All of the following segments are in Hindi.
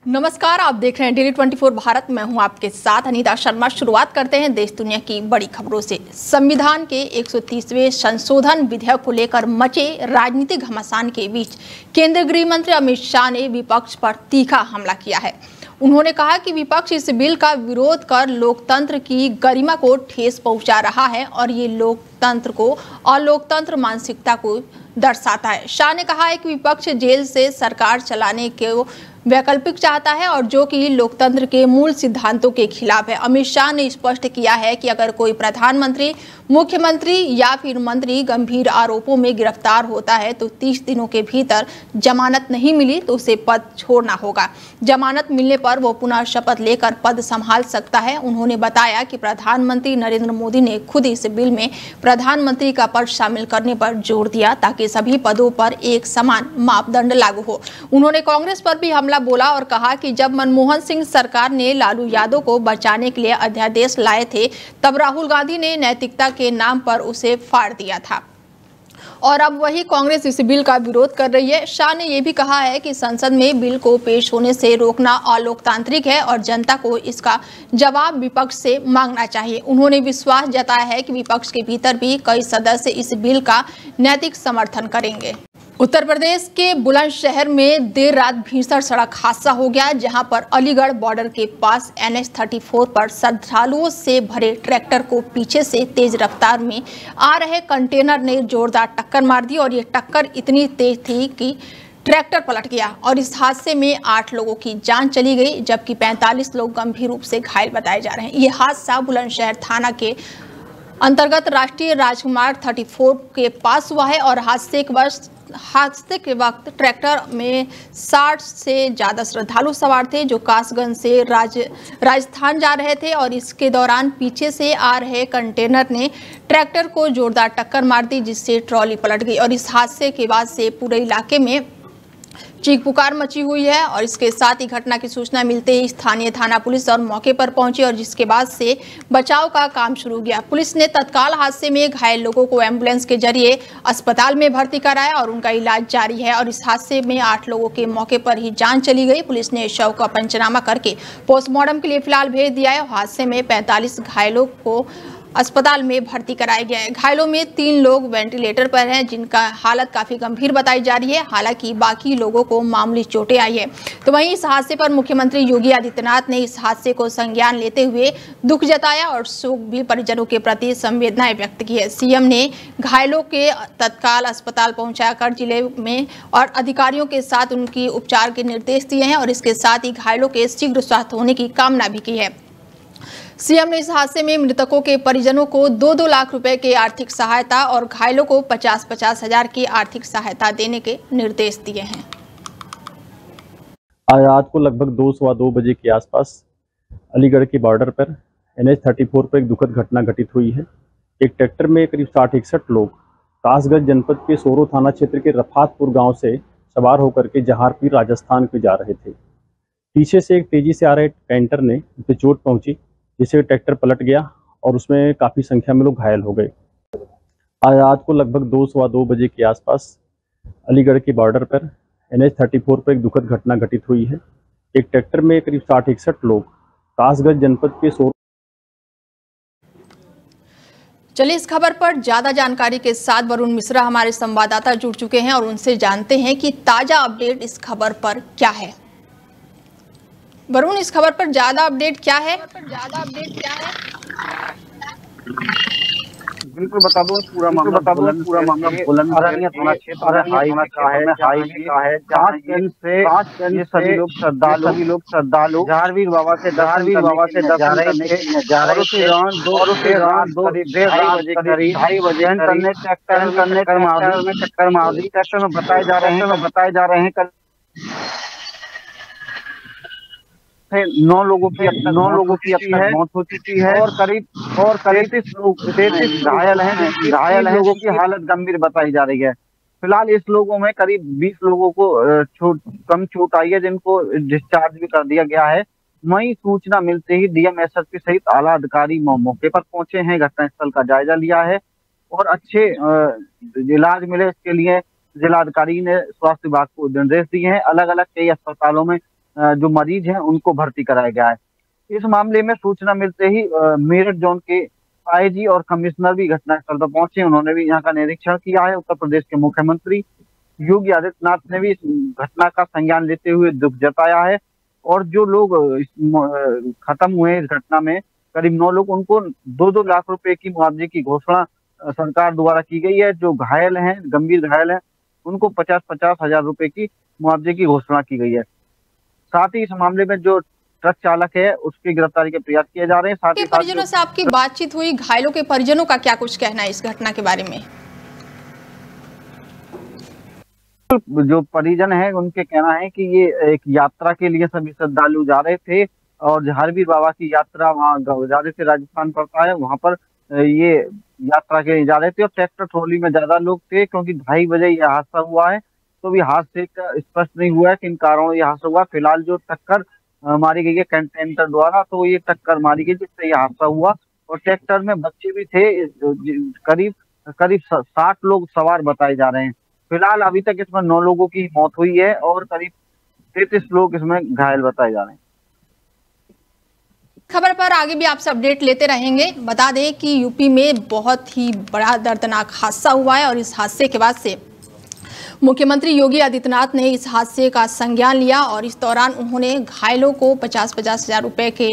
नमस्कार, आप देख रहे हैं डेली 24 भारत। मैं हूं आपके साथ अनीता शर्मा। शुरुआत करते हैं देश दुनिया की बड़ी खबरों से। संविधान के 130वें संशोधन विधेयक को लेकर मचे राजनीतिक घमासान के बीच केंद्रीय गृह मंत्री अमित शाह ने विपक्ष पर तीखा हमला किया है। उन्होंने कहा कि विपक्ष इस बिल का विरोध कर लोकतंत्र की गरिमा को ठेस पहुंचा रहा है और ये लोकतंत्र को अलोकतंत्र मानसिकता को दर्शाता है। शाह ने कहा है कि विपक्ष जेल से सरकार चलाने के वैकल्पिक चाहता है और जो कि लोकतंत्र के मूल सिद्धांतों के खिलाफ है। अमित शाह ने स्पष्ट किया है कि अगर कोई प्रधानमंत्री, मुख्यमंत्री या फिर मंत्री गंभीर आरोपों में गिरफ्तार होता है तो 30 दिनों के भीतर जमानत नहीं मिली तो उसे पद छोड़ना होगा। जमानत मिलने पर वो पुनः शपथ लेकर पद संभाल सकता है। उन्होंने बताया कि प्रधानमंत्री नरेंद्र मोदी ने खुद इस बिल में प्रधानमंत्री का पद शामिल करने पर जोर दिया ताकि सभी पदों पर एक समान मापदंड लागू हो। उन्होंने कांग्रेस पर भी हमला बोला और कहा कि जब मनमोहन सिंह सरकार ने लालू यादव को बचाने के लिए अध्यादेश लाए थे तब राहुल गांधी ने नैतिकता के नाम पर उसे फाड़ दिया था और अब वही कांग्रेस इस बिल का विरोध कर रही है। शाह ने यह भी कहा है कि संसद में बिल को पेश होने से रोकना अलोकतांत्रिक है और जनता को इसका जवाब विपक्ष से मांगना चाहिए। उन्होंने विश्वास जताया है कि विपक्ष के भीतर भी कई सदस्य इस बिल का नैतिक समर्थन करेंगे। उत्तर प्रदेश के बुलंदशहर में देर रात भीषण सड़क हादसा हो गया, जहां पर अलीगढ़ बॉर्डर के पास NH-34 पर श्रद्धालुओं से भरे ट्रैक्टर को पीछे से तेज रफ्तार में आ रहे कंटेनर ने जोरदार टक्कर मार दी और ये टक्कर इतनी तेज थी कि ट्रैक्टर पलट गया और इस हादसे में 8 लोगों की जान चली गई, जबकि 45 लोग गंभीर रूप से घायल बताए जा रहे हैं। ये हादसा बुलंदशहर थाना के अंतर्गत राष्ट्रीय राजमार्ग 34 के पास हुआ है और हादसे के वक्त ट्रैक्टर में 60 से ज़्यादा श्रद्धालु सवार थे जो कासगंज से राजस्थान जा रहे थे और इसके दौरान पीछे से आ रहे कंटेनर ने ट्रैक्टर को जोरदार टक्कर मार दी, जिससे ट्रॉली पलट गई और इस हादसे के बाद से पूरे इलाके में चीख पुकार मची हुई है। और इसके साथ ही घटना की सूचना मिलते ही स्थानीय थाना पुलिस और मौके पर पहुंची और जिसके बाद से बचाव का काम शुरू किया। पुलिस ने तत्काल हादसे में घायल लोगों को एम्बुलेंस के जरिए अस्पताल में भर्ती कराया और उनका इलाज जारी है और इस हादसे में 8 लोगों के मौके पर ही जान चली गई। पुलिस ने शव का पंचनामा करके पोस्टमार्टम के लिए फिलहाल भेज दिया है। हादसे में 45 घायलों को अस्पताल में भर्ती कराया गया है। घायलों में 3 लोग वेंटिलेटर पर हैं जिनका हालत काफी गंभीर बताई जा रही है। हालांकि बाकी लोगों को मामूली चोटें आई है। तो वहीं इस हादसे पर मुख्यमंत्री योगी आदित्यनाथ ने इस हादसे को संज्ञान लेते हुए दुख जताया और शोक भी परिजनों के प्रति संवेदनाएं व्यक्त की है। सीएम ने घायलों के तत्काल अस्पताल पहुंचाकर जिले में और अधिकारियों के साथ उनकी उपचार के निर्देश दिए हैं और इसके साथ ही घायलों के शीघ्र स्वास्थ्य होने की कामना भी की है। सीएम ने इस हादसे में मृतकों के परिजनों को 2-2 लाख रुपए की आर्थिक सहायता और घायलों को 50-50 हजार की आर्थिक सहायता देने के निर्देश दिए हैं। आज रात को लगभग 2-2:15 बजे के आसपास अलीगढ़ के बॉर्डर पर NH-34 पर एक दुखद घटना घटित हुई है। एक ट्रैक्टर में करीब 60-61 लोग कासगंज जनपद के सोरो थाना क्षेत्र के रफातपुर गांव से सवार होकर के जहारपीर राजस्थान को जा रहे थे। पीछे से एक तेजी से आ रहे कैंटर ने उस पर चोट पहुंची, जिससे ट्रैक्टर पलट गया और उसमें काफ़ी संख्या में लोग घायल हो गए। आज रात को लगभग 2-2:15 बजे के आसपास अलीगढ़ के बॉर्डर पर NH-34 पर एक दुखद घटना घटित हुई है। एक ट्रैक्टर में करीब 60-61 लोग कासगंज जनपद के सोरो। चलिए इस खबर पर ज्यादा जानकारी के साथ वरुण मिश्रा हमारे संवाददाता जुड़ चुके हैं और उनसे जानते हैं कि ताजा अपडेट इस खबर पर क्या है। वरुण, इस खबर पर ज्यादा अपडेट क्या है? बिल्कुल बता दूं, पूरा मामला बुलंदशहर थाना क्षेत्र में हाईवे का है जहां ये सभी लोग श्रद्धालु जहारवीर बाबा से दर्शन करने और उसे रात 2:30 बजे टक्कर मार दी। ट्रैक्टर में बताए जा रहे हैं 9 लोगों की अब तक मौत हो चुकी है और करीब 33 लोग घायल हैं। लोगों की हालत गंभीर बताई जा रही है। फिलहाल इस लोगों में करीब 20 लोगों को कम चोट आई है, जिनको डिस्चार्ज भी कर दिया गया है। वहीं सूचना मिलते ही डीएम एसएसपी सहित आला अधिकारी मौके पर पहुंचे हैं, घटनास्थल का जायजा लिया है और अच्छे इलाज मिले इसके लिए जिलाधिकारी ने स्वास्थ्य विभाग को निर्देश दिए हैं। अलग अलग कई अस्पतालों में जो मरीज हैं उनको भर्ती कराया गया है। इस मामले में सूचना मिलते ही मेरठ जोन के आईजी और कमिश्नर भी घटनास्थल पर पहुंचे। उन्होंने भी यहाँ का निरीक्षण किया है। उत्तर प्रदेश के मुख्यमंत्री योगी आदित्यनाथ ने भी इस घटना का संज्ञान लेते हुए दुख जताया है और जो लोग खत्म हुए इस घटना में करीब 9 लोग, उनको 2-2 लाख रुपए की मुआवजे की घोषणा सरकार द्वारा की गई है। जो घायल हैं, गंभीर घायल हैं, उनको 50-50 हजार रुपए की मुआवजे की घोषणा की गई है। साथ ही इस मामले में जो ट्रक चालक है उसकी गिरफ्तारी के प्रयास किए जा रहे हैं। साथ ही परिजनों से आपकी बातचीत हुई, घायलों के परिजनों का क्या कुछ कहना है इस घटना के बारे में? जो परिजन है उनके कहना है कि ये एक यात्रा के लिए सभी श्रद्धालु जा रहे थे और हरवीर बाबा की यात्रा वहाँ जा रहे थे, राजस्थान पड़ता है, वहाँ पर ये यात्रा के लिए जा रहे थे और ट्रैक्टर ट्रॉली में ज्यादा लोग थे। क्योंकि 2:30 बजे यह हादसा हुआ है, तो भी हादसे का स्पष्ट नहीं हुआ है किन कारणों यह हादसा हुआ। फिलहाल जो टक्कर मारी गई है कंटेनर द्वारा, तो ये टक्कर मारी गई जिससे यह हादसा हुआ और ट्रैक्टर में बच्चे भी थे। करीब 60 लोग सवार बताए जा रहे हैं। फिलहाल अभी तक इसमें 9 लोगों की मौत हुई है और करीब 33 लोग इसमें घायल बताए जा रहे हैं। खबर पर आगे भी आपसे अपडेट लेते रहेंगे। बता दें कि यूपी में बहुत ही बड़ा दर्दनाक हादसा हुआ है और इस हादसे के बाद से मुख्यमंत्री योगी आदित्यनाथ ने इस हादसे का संज्ञान लिया और इस दौरान उन्होंने घायलों को 50-50 हजार रुपए के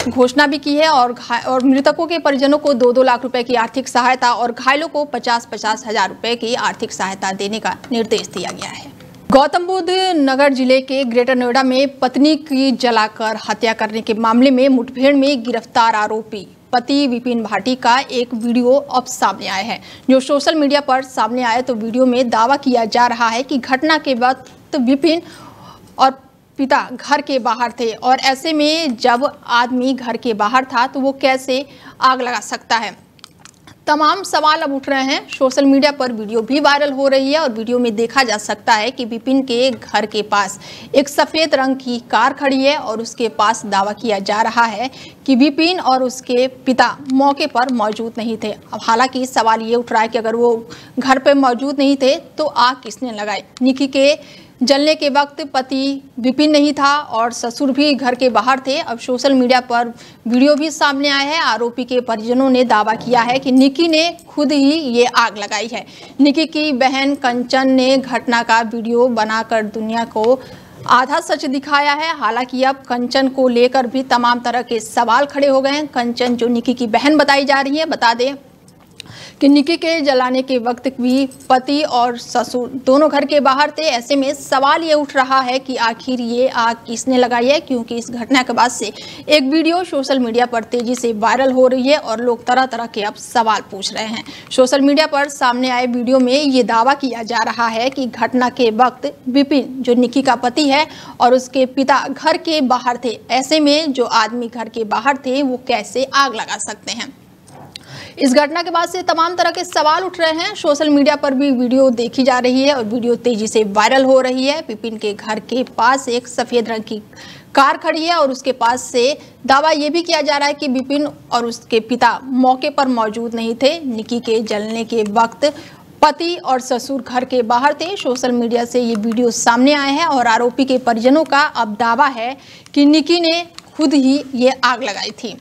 घोषणा भी की है और मृतकों के परिजनों को 2-2 लाख रुपए की आर्थिक सहायता और घायलों को 50-50 हजार रुपए की आर्थिक सहायता देने का निर्देश दिया गया है। गौतम बुद्ध नगर जिले के ग्रेटर नोएडा में पत्नी की जलाकर हत्या करने के मामले में मुठभेड़ में गिरफ्तार आरोपी पति विपिन भाटी का एक वीडियो अब सामने आया है। जो सोशल मीडिया पर सामने आया तो वीडियो में दावा किया जा रहा है कि घटना के वक्त विपिन और पिता घर के बाहर थे और ऐसे में जब आदमी घर के बाहर था तो वो कैसे आग लगा सकता है। तमाम सवाल अब उठ रहे हैं। सोशल मीडिया पर वीडियो भी वायरल हो रही है और वीडियो में देखा जा सकता है कि विपिन के घर के पास एक सफेद रंग की कार खड़ी है और उसके पास दावा किया जा रहा है कि विपिन और उसके पिता मौके पर मौजूद नहीं थे। अब हालांकि सवाल ये उठ रहा है कि अगर वो घर पर मौजूद नहीं थे तो आग किसने लगाई। निकी के जलने के वक्त पति विपिन नहीं था और ससुर भी घर के बाहर थे। अब सोशल मीडिया पर वीडियो भी सामने आया है। आरोपी के परिजनों ने दावा किया है कि निकी ने खुद ही ये आग लगाई है। निकी की बहन कंचन ने घटना का वीडियो बनाकर दुनिया को आधा सच दिखाया है। हालांकि अब कंचन को लेकर भी तमाम तरह के सवाल खड़े हो गए हैं। कंचन जो निकी की बहन बताई जा रही है, बता दें कि निकी के जलाने के वक्त भी पति और ससुर दोनों घर के बाहर थे। ऐसे में सवाल ये उठ रहा है कि आखिर ये आग किसने लगाई है, क्योंकि इस घटना के बाद से एक वीडियो सोशल मीडिया पर तेजी से वायरल हो रही है और लोग तरह तरह के अब सवाल पूछ रहे हैं। सोशल मीडिया पर सामने आए वीडियो में ये दावा किया जा रहा है कि घटना के वक्त विपिन जो निकी का पति है और उसके पिता घर के बाहर थे। ऐसे में जो आदमी घर के बाहर थे वो कैसे आग लगा सकते हैं। इस घटना के बाद से तमाम तरह के सवाल उठ रहे हैं। सोशल मीडिया पर भी वीडियो देखी जा रही है और वीडियो तेजी से वायरल हो रही है। विपिन के घर के पास एक सफेद रंग की कार खड़ी है और उसके पास से दावा यह भी किया जा रहा है कि विपिन और उसके पिता मौके पर मौजूद नहीं थे। निकी के जलने के वक्त पति और ससुर घर के बाहर थे। सोशल मीडिया से ये वीडियो सामने आए हैं और आरोपी के परिजनों का अब दावा है कि निकी ने खुद ही ये आग लगाई थी।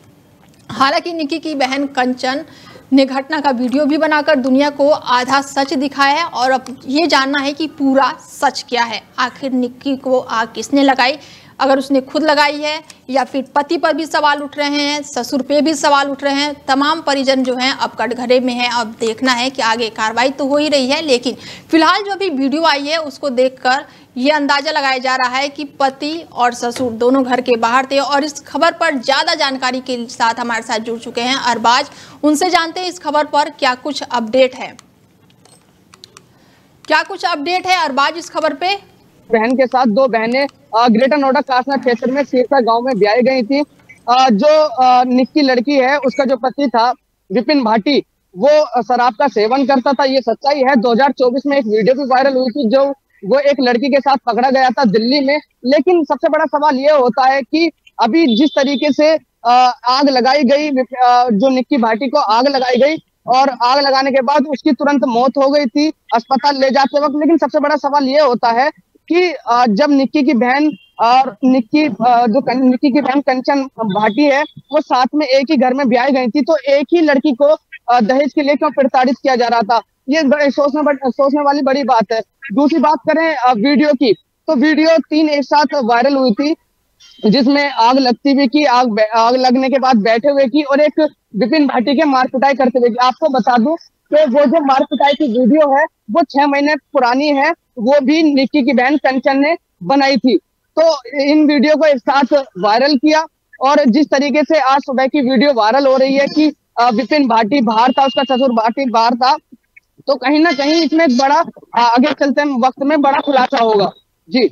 हालांकि निकी की बहन कंचन ने घटना का वीडियो भी बनाकर दुनिया को आधा सच दिखाया है और अब ये जानना है कि पूरा सच क्या है। आखिर निकी को आग किसने लगाई, अगर उसने खुद लगाई है या फिर पति पर भी सवाल उठ रहे हैं, ससुर पे भी सवाल उठ रहे हैं। तमाम परिजन जो हैं अब कटघरे में हैं। अब देखना है कि आगे कार्रवाई तो हो ही रही है, लेकिन फिलहाल जो अभी वीडियो आई है उसको देखकर ये अंदाजा लगाया जा रहा है कि पति और ससुर दोनों घर के बाहर थे। और इस खबर पर ज़्यादा जानकारी के साथ हमारे साथ जुड़ चुके हैं अरबाज। उनसे जानते हैं इस खबर पर क्या कुछ अपडेट है। अरबाज इस खबर पे? बहन के साथ 2 बहनें ग्रेटर नोएडा कासना क्षेत्र में सीरसा गांव में ब्याही गई थी। जो निक्की लड़की है उसका जो पति था विपिन भाटी, वो शराब का सेवन करता था, ये सच्चाई है। 2024 में एक वीडियो भी वायरल हुई थी जो वो एक लड़की के साथ पकड़ा गया था दिल्ली में। लेकिन सबसे बड़ा सवाल ये होता है कि अभी जिस तरीके से आग लगाई गई, जो निक्की भाटी को आग लगाई गई और आग लगाने के बाद उसकी तुरंत मौत हो गई थी अस्पताल ले जाते वक्त। लेकिन सबसे बड़ा सवाल ये होता है कि जब निक्की की बहन और निक्की की बहन कंचन भाटी है, वो साथ में एक ही घर में ब्याह गई थी, तो एक ही लड़की को दहेज के लिए क्यों प्रताड़ित किया जा रहा था। ये सोचने वाली बड़ी बात है। दूसरी बात करें वीडियो की, तो वीडियो 3 एक साथ वायरल हुई थी, जिसमें आग लगती हुई की, आग लगने के बाद बैठे हुए की, और एक विपिन भाटी के मार पिटाई करते हुए की। आपको बता दूं कि वो जो मार पिटाई की वीडियो है वो 6 महीने पुरानी है, वो भी निक्की की बहन कंचन ने बनाई थी। तो इन वीडियो को एक साथ वायरल किया, और जिस तरीके से आज सुबह की वीडियो वायरल हो रही है कि विपिन भाटी बाहर था, उसका ससुर भाटी बाहर था, तो कहीं ना कहीं इसमें एक बड़ा आगे चलते वक्त में बड़ा खुलासा होगा। जी,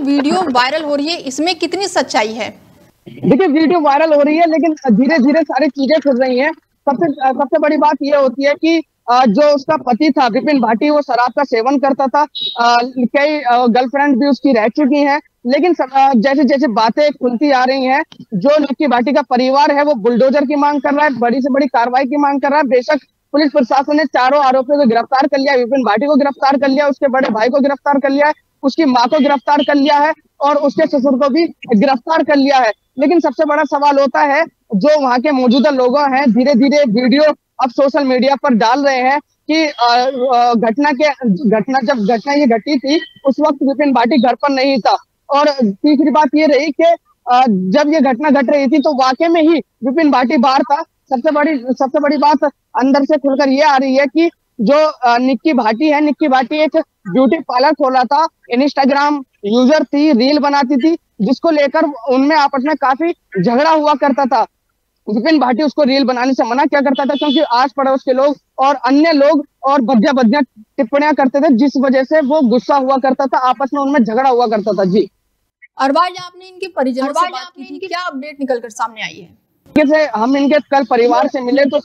वीडियो वायरल हो रही है, इसमें कितनी सच्चाई है? देखिए, वीडियो वायरल हो रही है, लेकिन धीरे धीरे सारी चीजें खुल रही हैं। सबसे बड़ी बात यह होती है कि जो उसका पति था विपिन भाटी, वो शराब का सेवन करता था, कई गर्लफ्रेंड भी उसकी रह चुकी हैं, लेकिन जैसे जैसे बातें खुलती आ रही हैं, जो निक्की भाटी का परिवार है वो बुलडोजर की मांग कर रहा है, बड़ी से बड़ी कार्रवाई की मांग कर रहा है। बेशक पुलिस प्रशासन ने चारों आरोपियों को गिरफ्तार कर लिया, विपिन भाटी को गिरफ्तार कर लिया, उसके बड़े भाई को गिरफ्तार कर लिया है, उसकी माँ को गिरफ्तार कर लिया है, और उसके ससुर को भी गिरफ्तार कर लिया है। लेकिन सबसे बड़ा सवाल होता है, जो वहां के मौजूदा लोग हैं धीरे धीरे वीडियो अब सोशल मीडिया पर डाल रहे हैं कि जब घटना ये घटी थी उस वक्त विपिन भाटी घर पर नहीं था। और तीसरी बात ये रही कि जब ये घटना घट रही थी तो वाकई में ही विपिन भाटी बाहर था। सबसे बड़ी बात अंदर से खुलकर ये आ रही है कि जो निक्की भाटी एक ब्यूटी पार्लर खोला था, इंस्टाग्राम यूजर थी, रील बनाती थी, जिसको लेकर उनमें आपस में काफी झगड़ा हुआ करता था। विपिन भाटी उसको रील बनाने से मना किया करता था, क्योंकि आस पड़ोस के लोग और अन्य लोग और भद्दिया टिप्पणियां करते थे, जिस वजह से वो गुस्सा हुआ करता था, आपस में उनमें झगड़ा हुआ करता था। जी, अरबाज, आपने इनके परिजनों से बात की थी, क्या अपडेट निकलकर सामने आई है? जैसे हम इनके कल परिवार से मिले तो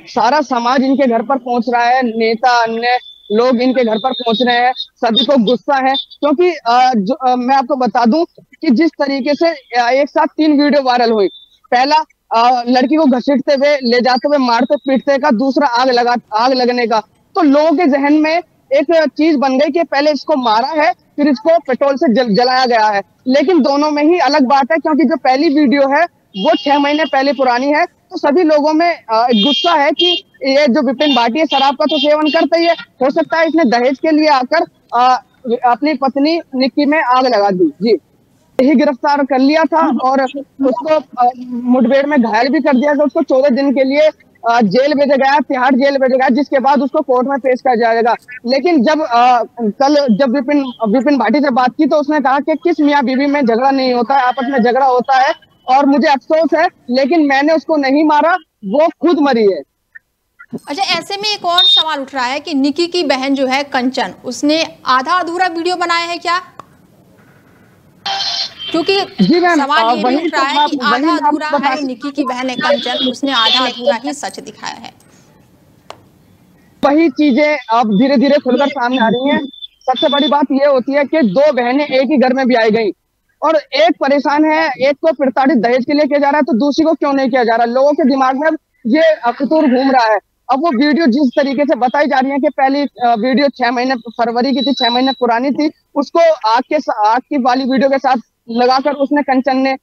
सारा समाज इनके घर पर पहुंच रहा है, नेता अन्य लोग इनके घर पर पहुंच रहे हैं, सभी को गुस्सा है, क्योंकि मैं आपको बता दूं कि जिस तरीके से एक साथ 3 वीडियो वायरल हुई, पहला लड़की को घसीटते हुए ले जाते हुए मारते पीटते का, दूसरा आग लगने का, तो लोगों के जहन में एक चीज बन गई कि पहले इसको मारा है फिर इसको पेट्रोल से जलाया गया है। लेकिन दोनों में ही अलग बात है, क्योंकि जो पहली वीडियो है वो 6 महीने पहले पुरानी है, तो सभी लोगों में गुस्सा है कि ये जो विपिन भाटी है शराब का तो सेवन करता ही है, हो सकता है इसने दहेज के लिए आकर अपनी पत्नी निक्की में आग लगा दी। जी, यही गिरफ्तार कर लिया था और उसको मुठभेड़ में घायल भी कर दिया था। उसको 14 दिन के लिए जेल भेजा गया, तिहाड़ जेल भेजा गया, जिसके बाद उसको कोर्ट में पेश किया जाएगा। लेकिन जब कल जब विपिन भाटी से बात की तो उसने कहा कि किस मियाँ बीवी में झगड़ा नहीं होता है, आपस में झगड़ा होता है और मुझे अफसोस है, लेकिन मैंने उसको नहीं मारा, वो खुद मरी है। अच्छा, ऐसे में एक और सवाल उठ रहा है कि निक्की की बहन जो है कंचन, उसने आधा अधूरा वीडियो बनाया है क्या? क्योंकि सवाल ये भी उठ रहा है कि आधा अधूरा है, निक्की की बहन है कंचन, उसने आधा अधूरा ही सच दिखाया है। वही चीजें अब धीरे धीरे खुलकर सामने आ रही हैं। सबसे बड़ी बात ये होती है कि 2 बहनें एक ही घर में ब्याही गई और एक परेशान है, एक को प्रताड़ित दहेज के लिए किया जा रहा है तो दूसरी को क्यों नहीं किया जा रहा। लोगों के दिमाग में ये फितूर घूम रहा है। अब वो वीडियो जिस तरीके से बताई जा रही है कि पहली वीडियो 6 महीने फरवरी की थी, 6 महीने पुरानी थी, उसको आग की वाली वीडियो के साथ लगाकर उसने कंचन ने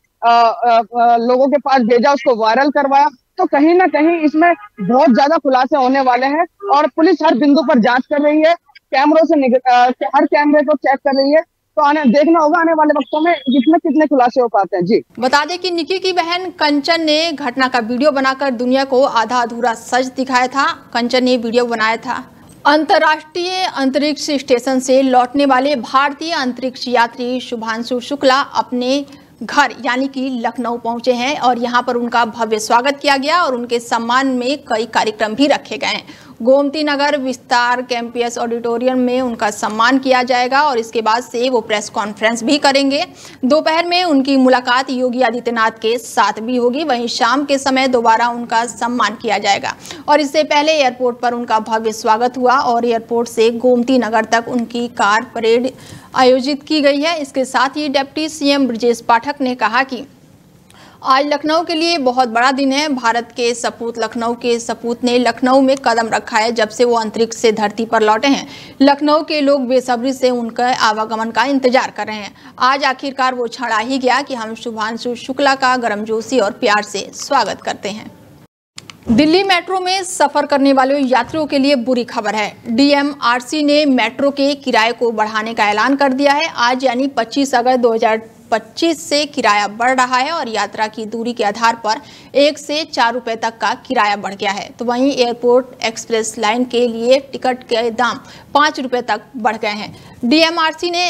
लोगों के पास भेजा, उसको वायरल करवाया। तो कहीं ना कहीं इसमें बहुत ज्यादा खुलासे होने वाले हैं और पुलिस हर बिंदु पर जांच कर रही है, कैमरों से हर कैमरे को चेक कर रही है। तो देखना होगा आने वाले वक्तों में इसमें कितने खुलासे हो पाते हैं। जी, बता दें कि निक्की की बहन कंचन ने घटना का वीडियो बनाकर दुनिया को आधा अधूरा सच दिखाया था। कंचन ने वीडियो बनाया था। अंतर्राष्ट्रीय अंतरिक्ष स्टेशन से लौटने वाले भारतीय अंतरिक्ष यात्री शुभांशु शुक्ला अपने घर यानी कि लखनऊ पहुंचे हैं और यहां पर उनका भव्य स्वागत किया गया और उनके सम्मान में कई कार्यक्रम भी रखे गए हैं। गोमती नगर विस्तार कैंपस ऑडिटोरियम में उनका सम्मान किया जाएगा और इसके बाद से वो प्रेस कॉन्फ्रेंस भी करेंगे। दोपहर में उनकी मुलाकात योगी आदित्यनाथ के साथ भी होगी। वहीं शाम के समय दोबारा उनका सम्मान किया जाएगा और इससे पहले एयरपोर्ट पर उनका भव्य स्वागत हुआ और एयरपोर्ट से गोमती नगर तक उनकी कार परेड आयोजित की गई है। इसके साथ ही डिप्टी सीएम ब्रजेश पाठक ने कहा कि आज लखनऊ के लिए बहुत बड़ा दिन है। भारत के सपूत लखनऊ के सपूत ने लखनऊ में कदम रखा है जब से वो अंतरिक्ष से धरती पर लौटे हैं। लखनऊ के लोग बेसब्री से उनके आवागमन का इंतजार कर रहे हैं। आज आखिरकार वो क्षण आ ही गया कि हम शुभांशु शुक्ला का गर्मजोशी और प्यार से स्वागत करते हैं। दिल्ली मेट्रो में सफर करने वाले यात्रियों के लिए बुरी खबर है। डीएमआरसी ने मेट्रो के किराए को बढ़ाने का ऐलान कर दिया है। आज यानी 25 अगस्त 2025 से किराया बढ़ रहा है और यात्रा की दूरी के आधार पर 1 से 4 रुपए तक का किराया बढ़ गया है। तो वहीं एयरपोर्ट एक्सप्रेस लाइन के लिए टिकट के दाम 5 रुपए तक बढ़ गए हैं। डीएमआरसी ने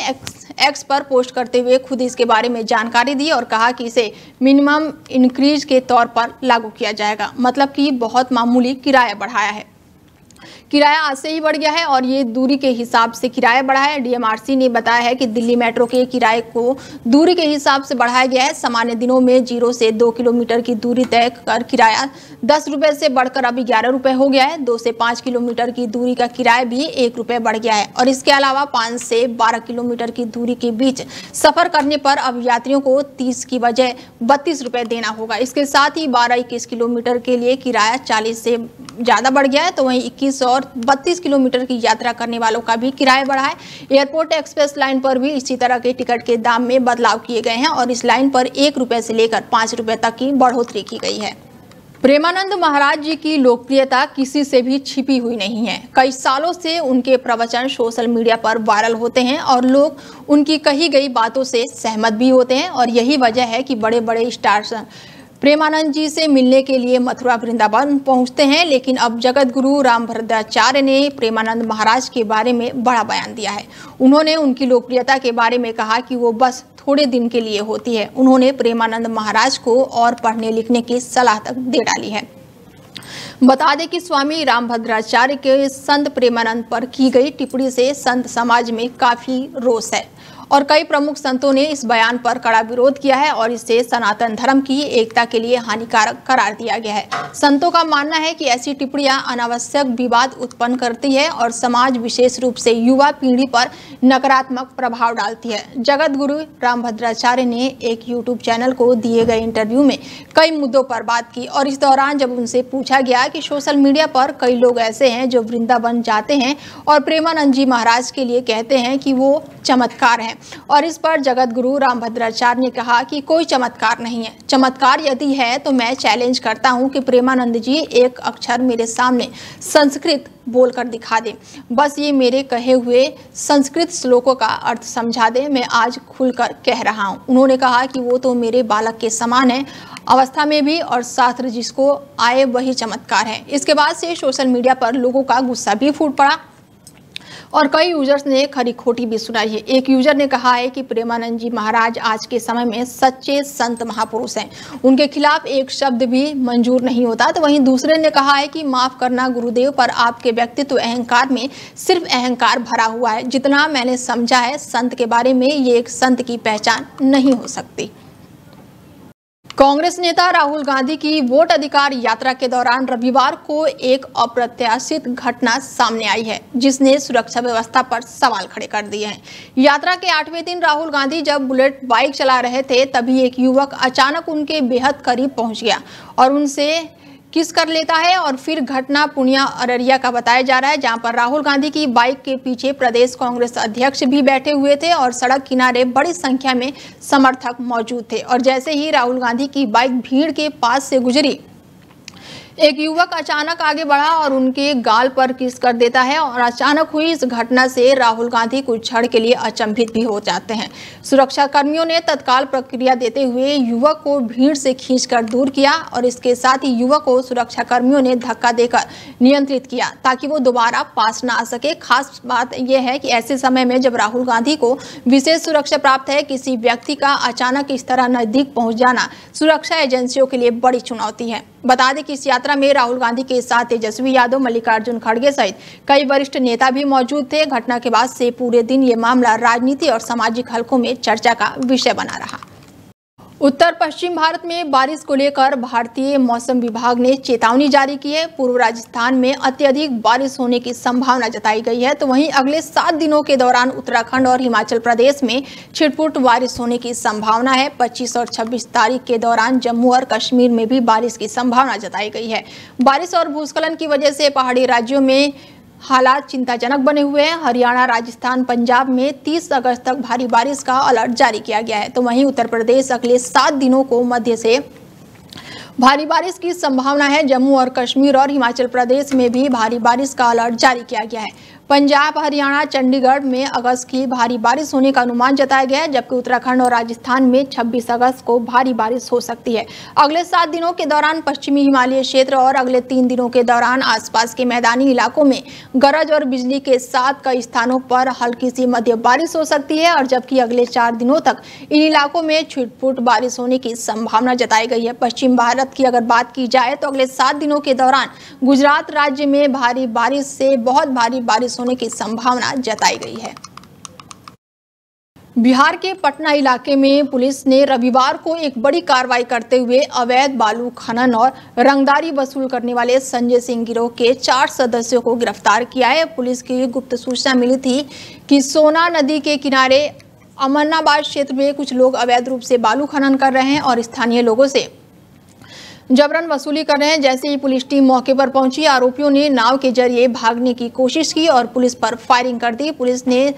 एक्स पर पोस्ट करते हुए खुद इसके बारे में जानकारी दी और कहा कि इसे मिनिमम इंक्रीज के तौर पर लागू किया जाएगा, मतलब कि बहुत मामूली किराया बढ़ाया है। किराया आज से ही बढ़ गया है और ये दूरी के हिसाब से किराया बढ़ा है। डीएमआरसी ने बताया है कि दिल्ली मेट्रो के किराए को दूरी के हिसाब से बढ़ाया गया है। सामान्य दिनों में 0 से 2 किलोमीटर की दूरी तय कर किराया 10 रुपए से बढ़कर अब 11 रुपए हो गया है। 2 से 5 किलोमीटर की दूरी का किराया भी 1 रुपए बढ़ गया है और इसके अलावा 5 से 12 किलोमीटर की दूरी के बीच सफर करने पर अब यात्रियों को 30 की बजाय 32 रुपए देना होगा। इसके साथ ही 12-21 किलोमीटर के लिए किराया 40 से ज्यादा बढ़ गया है। तो वहीं 21 और 32 किलोमीटर की यात्रा करने वालों का भी किराया बढ़ा है। एयरपोर्ट एक्सप्रेस लाइन पर भी इसी तरह के टिकट के दाम में बदलाव किए गए हैं और इस लाइन पर 1 रुपए से लेकर 5 रुपए तक की बढ़ोतरी की गई है। प्रेमानंद महाराज जी की लोकप्रियता किसी से भी छिपी हुई नहीं है। कई सालों से उनके प्रवचन सोशल मीडिया पर वायरल होते हैं और लोग उनकी कही गई बातों से सहमत भी होते हैं और यही वजह है कि बड़े बड़े स्टार्स प्रेमानंद जी से मिलने के लिए मथुरा वृंदावन पहुंचते हैं। लेकिन अब जगत गुरु रामभद्राचार्य ने प्रेमानंद महाराज के बारे में बड़ा बयान दिया है। उन्होंने उनकी लोकप्रियता के बारे में कहा कि वो बस थोड़े दिन के लिए होती है। उन्होंने प्रेमानंद महाराज को और पढ़ने लिखने की सलाह तक दे डाली है। बता दें कि स्वामी रामभद्राचार्य के संत प्रेमानंद पर की गई टिप्पणी से संत समाज में काफी रोष है और कई प्रमुख संतों ने इस बयान पर कड़ा विरोध किया है और इसे सनातन धर्म की एकता के लिए हानिकारक करार दिया गया है। संतों का मानना है कि ऐसी टिप्पणियां अनावश्यक विवाद उत्पन्न करती है और समाज विशेष रूप से युवा पीढ़ी पर नकारात्मक प्रभाव डालती है। जगत गुरु रामभद्राचार्य ने एक यूट्यूब चैनल को दिए गए इंटरव्यू में कई मुद्दों पर बात की और इस दौरान जब उनसे पूछा गया कि सोशल मीडिया पर कई लोग ऐसे हैं जो वृंदावन जाते हैं और प्रेमानंद जी महाराज के लिए कहते हैं कि वो चमत्कार है, और इस पर जगत गुरु रामभद्राचार्य ने कहा कि कोई चमत्कार नहीं है। चमत्कार यदि है तो मैं चैलेंज करता हूं कि प्रेमानंद जी एक अक्षर मेरे सामने संस्कृत बोलकर दिखा दें, बस ये मेरे कहे हुए संस्कृत श्लोकों का अर्थ समझा दें। मैं आज खुलकर कह रहा हूं। उन्होंने कहा कि वो तो मेरे बालक के समान है अवस्था में भी और शास्त्र जिसको आए वही चमत्कार है। इसके बाद से सोशल मीडिया पर लोगों का गुस्सा भी फूट पड़ा और कई यूजर्स ने खरी खोटी भी सुनाई है। एक यूजर ने कहा है कि प्रेमानंद जी महाराज आज के समय में सच्चे संत महापुरुष हैं, उनके खिलाफ एक शब्द भी मंजूर नहीं होता। तो वहीं दूसरे ने कहा है कि माफ करना गुरुदेव, पर आपके व्यक्तित्व अहंकार में सिर्फ अहंकार भरा हुआ है। जितना मैंने समझा है संत के बारे में, ये एक संत की पहचान नहीं हो सकती। कांग्रेस नेता राहुल गांधी की वोट अधिकार यात्रा के दौरान रविवार को एक अप्रत्याशित घटना सामने आई है जिसने सुरक्षा व्यवस्था पर सवाल खड़े कर दिए हैं। यात्रा के 8वें दिन राहुल गांधी जब बुलेट बाइक चला रहे थे तभी एक युवक अचानक उनके बेहद करीब पहुंच गया और उनसे किस कर लेता है। और फिर घटना पूर्णिया अररिया का बताया जा रहा है, जहां पर राहुल गांधी की बाइक के पीछे प्रदेश कांग्रेस अध्यक्ष भी बैठे हुए थे और सड़क किनारे बड़ी संख्या में समर्थक मौजूद थे। और जैसे ही राहुल गांधी की बाइक भीड़ के पास से गुजरी, एक युवक अचानक आगे बढ़ा और उनके गाल पर किस कर देता है। और अचानक हुई इस घटना से राहुल गांधी कुछ क्षण के लिए अचंभित भी हो जाते हैं। सुरक्षा कर्मियों ने तत्काल प्रतिक्रिया देते हुए युवक को भीड़ से खींचकर दूर किया और इसके साथ ही युवक को सुरक्षा कर्मियों ने धक्का देकर नियंत्रित किया ताकि वो दोबारा पास न आ सके। खास बात यह है कि ऐसे समय में जब राहुल गांधी को विशेष सुरक्षा प्राप्त है, किसी व्यक्ति का अचानक इस तरह नजदीक पहुंच जाना सुरक्षा एजेंसियों के लिए बड़ी चुनौती है। बता दें कि इस यात्रा में राहुल गांधी के साथ तेजस्वी यादव, मल्लिकार्जुन खड़गे सहित कई वरिष्ठ नेता भी मौजूद थे। घटना के बाद से पूरे दिन ये मामला राजनीति और सामाजिक हलकों में चर्चा का विषय बना रहा। उत्तर पश्चिम भारत में बारिश को लेकर भारतीय मौसम विभाग ने चेतावनी जारी की है। पूर्व राजस्थान में अत्यधिक बारिश होने की संभावना जताई गई है, तो वहीं अगले 7 दिनों के दौरान उत्तराखंड और हिमाचल प्रदेश में छिटपुट बारिश होने की संभावना है। 25 और 26 तारीख के दौरान जम्मू और कश्मीर में भी बारिश की संभावना जताई गई है। बारिश और भूस्खलन की वजह से पहाड़ी राज्यों में हालात चिंताजनक बने हुए हैं। हरियाणा, राजस्थान, पंजाब में 30 अगस्त तक भारी बारिश का अलर्ट जारी किया गया है, तो वहीं उत्तर प्रदेश अगले 7 दिनों को मध्य से भारी बारिश की संभावना है। जम्मू और कश्मीर और हिमाचल प्रदेश में भी भारी बारिश का अलर्ट जारी किया गया है। पंजाब, हरियाणा, चंडीगढ़ में अगस्त की भारी बारिश होने का अनुमान जताया गया है, जबकि उत्तराखंड और राजस्थान में 26 अगस्त को भारी बारिश हो सकती है। अगले 7 दिनों के दौरान पश्चिमी हिमालय क्षेत्र और अगले 3 दिनों के दौरान आसपास के मैदानी इलाकों में गरज और बिजली के साथ कई स्थानों पर हल्की सी मध्य बारिश हो सकती है, और जबकि अगले 4 दिनों तक इन इलाकों में छिटपुट बारिश होने की संभावना जताई गई है। पश्चिम भारत की अगर बात की जाए तो अगले 7 दिनों के दौरान गुजरात राज्य में भारी बारिश से बहुत भारी बारिश होने की संभावना जताई गई है। बिहार के पटना इलाके में पुलिस ने रविवार को एक बड़ी कार्रवाई करते हुए अवैध बालू खनन और रंगदारी वसूल करने वाले संजय सिंह गिरोह के 4 सदस्यों को गिरफ्तार किया है। पुलिस की गुप्त सूचना मिली थी कि सोना नदी के किनारे अमरनाबाद क्षेत्र में कुछ लोग अवैध रूप से बालू खनन कर रहे हैं और स्थानीय लोगों से जबरन वसूली कर रहे हैं। जैसे ही पुलिस टीम मौके पर पहुंची, आरोपियों ने नाव के जरिए भागने की कोशिश की और पुलिस पर फायरिंग कर दी। पुलिस ने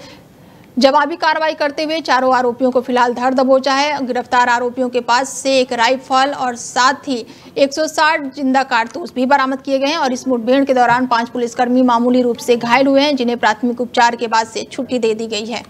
जवाबी कार्रवाई करते हुए चारों आरोपियों को फिलहाल धर दबोचा है। गिरफ्तार आरोपियों के पास से एक राइफल और साथ ही 160 जिंदा कारतूस भी बरामद किए गए हैं, और इस मुठभेड़ के दौरान 5 पुलिसकर्मी मामूली रूप से घायल हुए हैं, जिन्हें प्राथमिक उपचार के बाद से छुट्टी दे दी गई है।